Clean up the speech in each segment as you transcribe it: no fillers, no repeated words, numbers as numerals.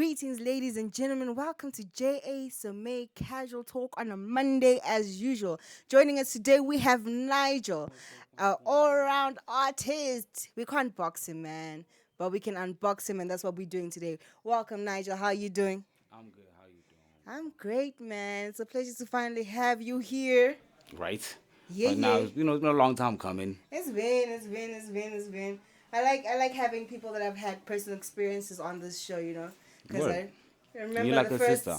Greetings, ladies and gentlemen. Welcome to Jay-a-samei Casual Talk on a Monday, as usual. Joining us today, we have Nigel, our all-around artist. We can't box him, man, but we can unbox him, and that's what we're doing today. Welcome, Nigel. How are you doing? I'm good. How you doing? I'm great, man. It's a pleasure to finally have you here. Right. Yeah, Now yeah. it's been a long time coming. It's been. I like having people that have had personal experiences on this show, because Word. I You remember like a sister,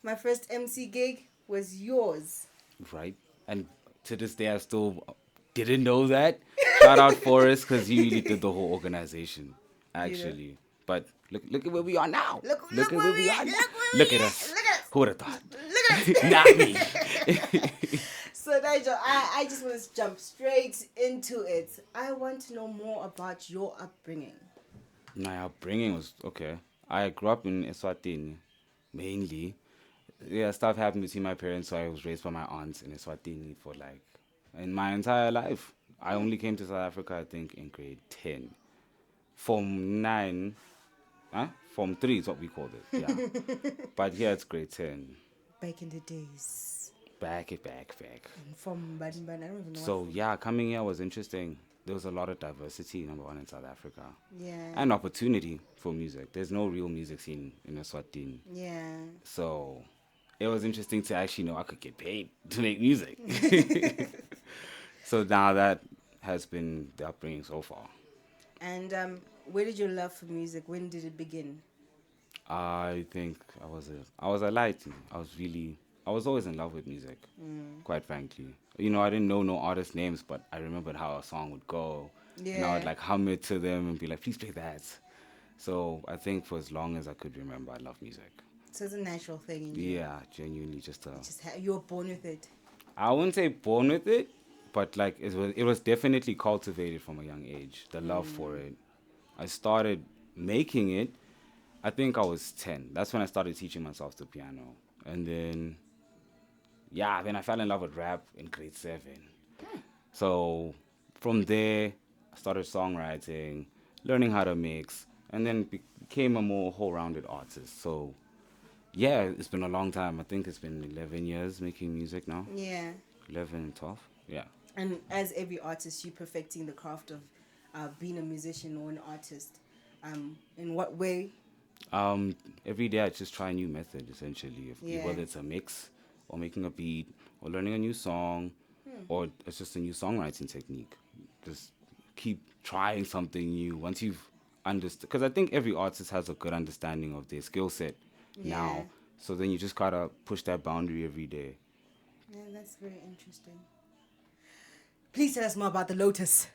my first MC gig was yours. right? And to this day, I still didn't know that. Shout out Forrest because he really did the whole organization, You know, actually. But look at where we are now. look At where where we we at. are now. Look where Look we at at. us. Look at us. Who would have thought? Look at us. Not me. So Nigel, I just want to jump straight into it. I want to know more about your upbringing. My upbringing was okay. I grew up in Eswatini, mainly. Yeah, stuff happened between my parents, so I was raised by my aunts in Eswatini for like in my entire life. I only came to South Africa, I think, in grade 10. Form 9, huh? Form 3 is what we called it, yeah. But here it's grade 10. Back in the days. Back. And from Badimban, I don't even know So, yeah, coming here was interesting. There was a lot of diversity, number one, in South Africa. Yeah. And opportunity for music. There's no real music scene in Eswatini. Yeah. So, it was interesting to actually know I could get paid to make music. So now that has been the upbringing so far. And where did your love for music? When did it begin? I think I was a light. I was always in love with music, quite frankly. I didn't know no artist names, but I remembered how a song would go. And I would Yeah. like hum it to them and be like, please play that. So I think for as long as I could remember, I love music. So it's a natural thing in you. Yeah, genuinely just You were born with it. I wouldn't say born with it, but like it was definitely cultivated from a young age. The love for it. I started making it. I think I was 10. That's when I started teaching myself the piano, and then I fell in love with rap in grade 7. So from there, I started songwriting, learning how to mix, and then became a more whole-rounded artist. So yeah, it's been a long time. I think it's been 11 years making music now. Yeah. 11, 12. Yeah. And as every artist, you're perfecting the craft of being a musician or an artist. In what way? Every day I just try a new method, essentially. Yeah. Whether it's a mix, or making a beat, or learning a new song, or it's just a new songwriting technique. Just keep trying something new. Once you've understood, because I think every artist has a good understanding of their skill set Yeah. now. So then you just gotta push that boundary every day. Yeah, that's very interesting. Please tell us more about the Lotus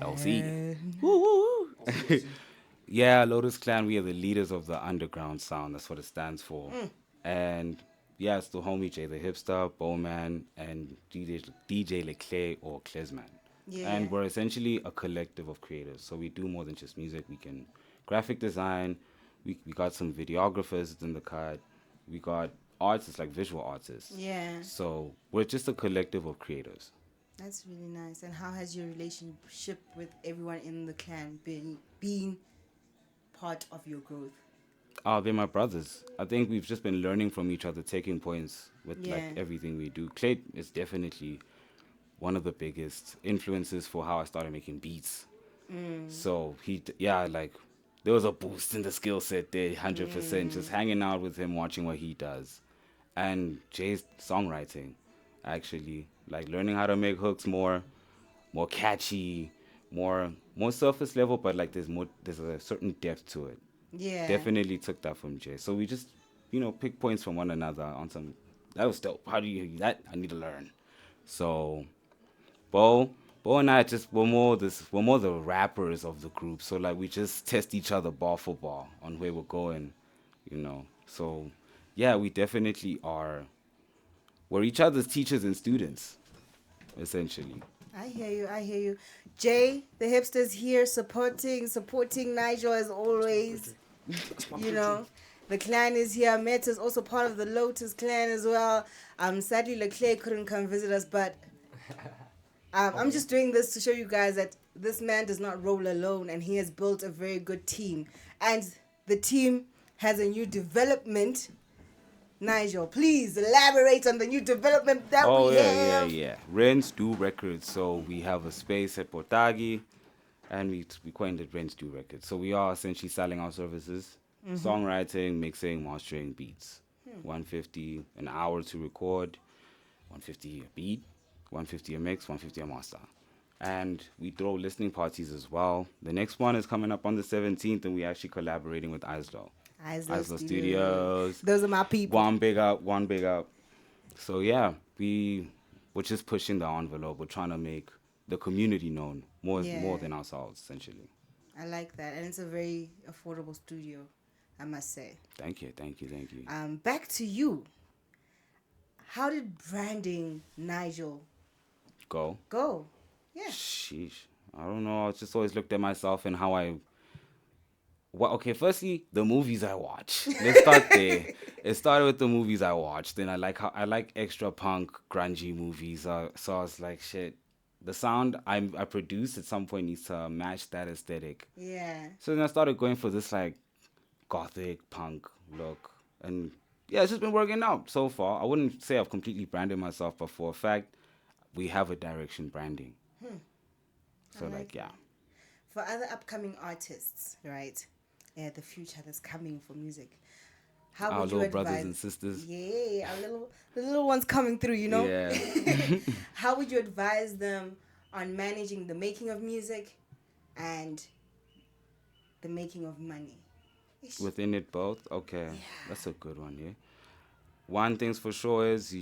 LC. Clan. Woo. Yeah, Lotus Clan, we are the leaders of the underground sound. That's what it stands for. And yeah, it's the homie Jay the Hipster, Bowman, and DJ Leclerc or Klezman. Yeah. And we're essentially a collective of creators. So we do more than just music. We can graphic design. We got some videographers in the cut. We got artists like visual artists. Yeah. So we're just a collective of creators. That's really nice. And how has your relationship with everyone in the clan been part of your growth? They're my brothers. I think we've just been learning from each other, taking points with Yeah. like everything we do. Clay is definitely one of the biggest influences for how I started making beats. So like there was a boost in the skill set there, 100%. Just hanging out with him, watching what he does, and Jay's songwriting, actually, like learning how to make hooks more catchy, more surface level, but like there's a certain depth to it. Yeah. Definitely took that from Jay. So we just, pick points from one another on some. That was dope. How do you do that? I need to learn. So, Bo, Bo and I just we're more the rappers of the group. So like we just test each other ball for ball on where we're going. So, yeah, we definitely are. We're each other's teachers and students, essentially. I hear you. I hear you. Jay, the hipster's here supporting Nigel as always. The clan is here. Met is also part of the Lotus clan as well. Sadly, Leclerc couldn't come visit us, but I'm just doing this to show you guys that this man does not roll alone, and he has built a very good team. And the team has a new development. Nigel, please elaborate on the new development that Oh we have. yeah. Rents do records. So we have a space at Portagi, and we coined it Rents do records. So we are essentially selling our services: songwriting, mixing, mastering, beats. 150 an hour to record, 150 a beat, 150 a mix, 150 a master. And we throw listening parties as well. The next one is coming up on the 17th, and we're actually collaborating with Yzloe. Yzloe Yzloe Studio. Studios. Those are my people. One big up, one big up. So yeah, we're just pushing the envelope. We're trying to make the community known more than ourselves, essentially. I like that, and it's a very affordable studio, I must say. Thank you. Back to you. How did branding Nigel go? Yeah. Sheesh. I don't know. I just always looked at myself and how I. Well, okay. Firstly, the movies I watch. Let's start there. It started with the movies I watched. Then I like extra punk, grungy movies. So I was like, shit. The sound I produce at some point needs to match that aesthetic. Yeah. So then I started going for this like gothic punk look, and yeah, it's just been working out so far. I wouldn't say I've completely branded myself, but for a fact, we have a direction branding. So like yeah. For other upcoming artists, right? Yeah, the future that's coming for music. How Our would you little advise? brothers and sisters. Yeah, the little ones coming through, you know? Yeah. How would you advise them on managing the making of music and the making of money? Within it both? Okay. That's a good one, yeah. One thing's for sure is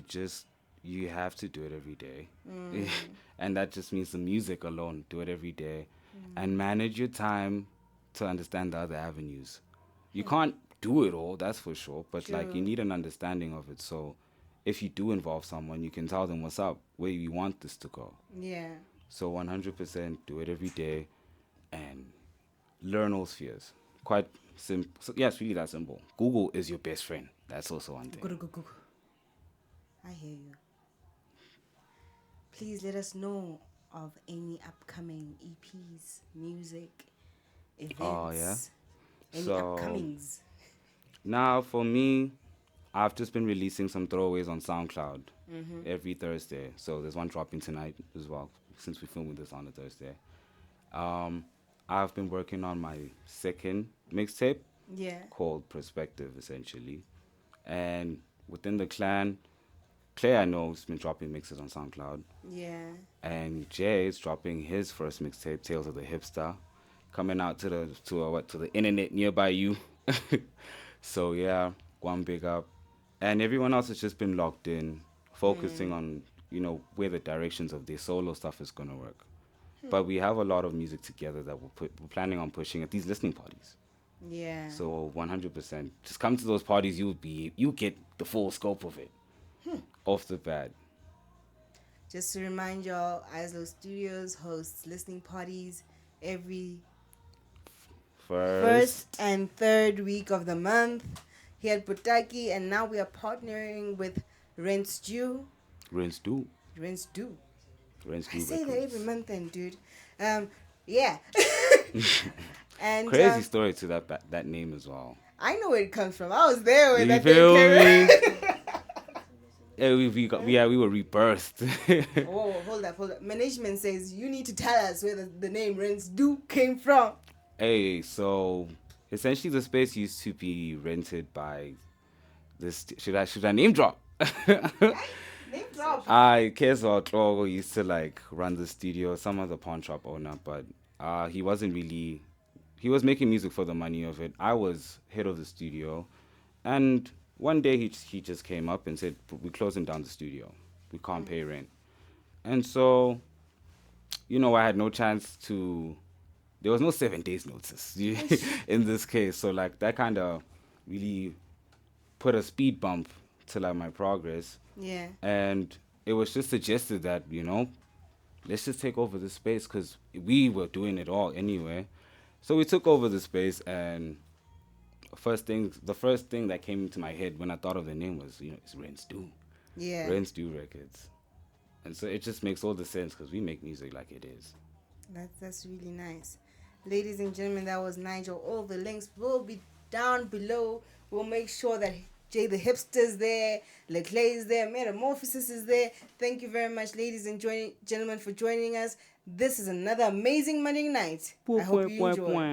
you have to do it every day. And that just means the music alone. Do it every day. And manage your time to understand the other avenues. You can't do it all, that's for sure. But like you need an understanding of it. So if you do involve someone, you can tell them what's up, where you want this to go. Yeah. So 100% do it every day and learn all spheres. Quite simple. So, yeah, it's really that simple. Google is your best friend. That's also one thing. Go. I hear you. Please let us know of any upcoming EPs, music, events. Oh, yeah? Any So- upcomings. Now, for me, I've just been releasing some throwaways on SoundCloud every Thursday. So there's one dropping tonight as well, since we're filming this on a Thursday. I've been working on my second mixtape Yeah. called Perspective, essentially. And within the clan, Claire, I know, has been dropping mixes on SoundCloud. Yeah. And Jay is dropping his first mixtape, Tales of the Hipster, coming out to the internet nearby you. So yeah, one big up, and everyone else has just been locked in, focusing on where the directions of their solo stuff is gonna work. But we have a lot of music together that we're planning on pushing at these listening parties. Yeah. So 100%, just come to those parties. You get the full scope of it off the bat. Just to remind y'all, Yzloe Studios hosts listening parties every first and third week of the month here at Butaki, and now we are partnering with Rents Due. Rinse do. I say that records. every month then, dude. Yeah. And Crazy story to that name as well. I know where it comes from. I was there when You that feel thing me? came. We were rebirthed. Oh, hold up. Management says you need to tell us where the name Rents Due came from. Hey, so essentially the space used to be rented by this. Should I name drop? Name drop. Keso Tlogo used to like run the studio, some other pawn shop owner, but he wasn't really. He was making music for the money of it. I was head of the studio, and one day he just came up and said, "We're closing down the studio. We can't pay rent." And so, I had no chance to. There was no 7 days notice in this case, so like that kind of really put a speed bump to like my progress. Yeah. And it was just suggested that let's just take over the space because we were doing it all anyway. So we took over the space, and the first thing that came into my head when I thought of the name was it's Rents Do. Yeah. Rents Do Records. And so it just makes all the sense because we make music like it is. That's really nice. Ladies and gentlemen, that was Nigel. All the links will be down below. We'll make sure that Jay the Hipster's there, Leclerc is there, Metamorphosis is there. Thank you very much, ladies and gentlemen, for joining us. This is another amazing Monday night. I hope you enjoy.